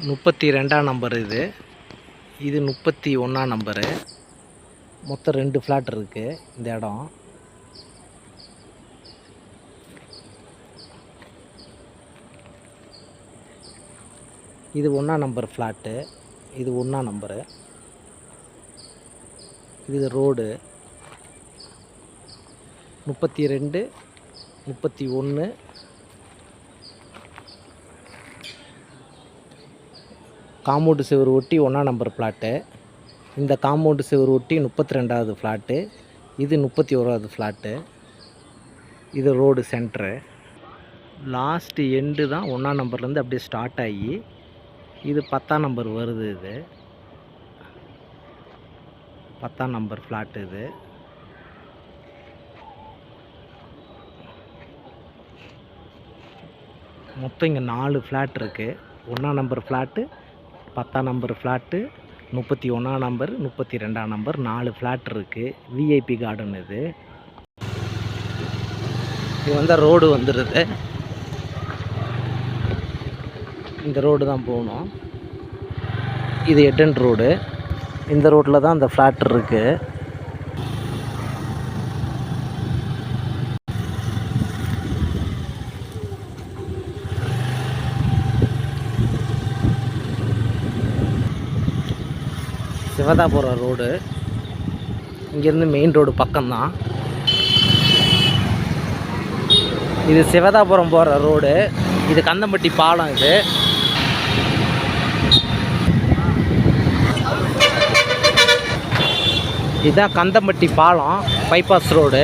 32ஆம் number இது. இது 31ஆம் நம்பரு. மொத்தம் 2 ஃப்ளாட் இருக்குது இந்த இடம். இது 1ஆம் நம்பர் ஃப்ளாட்டு. இது 1ஆம் நம்பரு. இது ரோடு 32, 31. காம்பவுண்டு சுவர் ஒட்டி 1ஆம் நம்பர் ஃப்ளாட்டு. இந்த காம்பவுண்டு சுவர் ஒட்டி 32வது ஃப்ளாட்டு. இது 31வது ஃப்ளாட்டு. இது ரோடு சென்ட்ரு. லாஸ்ட்டு எண்டு தான் 1ஆம் நம்பர்லேருந்து அப்படியே ஸ்டார்ட் ஆகி இது 10ஆம் நம்பர் வருது. இது 10ஆம் நம்பர் ஃப்ளாட்டு. இது மொத்தம் இங்கே 4 ஃப்ளாட் இருக்குது. 1ஆம் நம்பர் ஃப்ளாட்டு, 10ஆம் நம்பர் ஃப்ளாட்டு, 31ஆம் நம்பர், 32ஆம் நம்பர் 4 ஃப்ளாட் இருக்குது. விஐபி கார்டன் இது. இது வந்தால் ரோடு வந்துடுது. இந்த ரோடு தான் போகணும். இது எட்டன் ரோடு. இந்த ரோட்டில் தான் அந்த ஃப்ளாட் இருக்குது. சிவதாபுரம் ரோடு. இங்கேருந்து மெயின் ரோடு பக்கம்தான். இது சிவதாபுரம் போகிற ரோடு. இது கந்தம்பட்டி பாலம். இது இதுதான் கந்தம்பட்டி பாலம், பைபாஸ் ரோடு.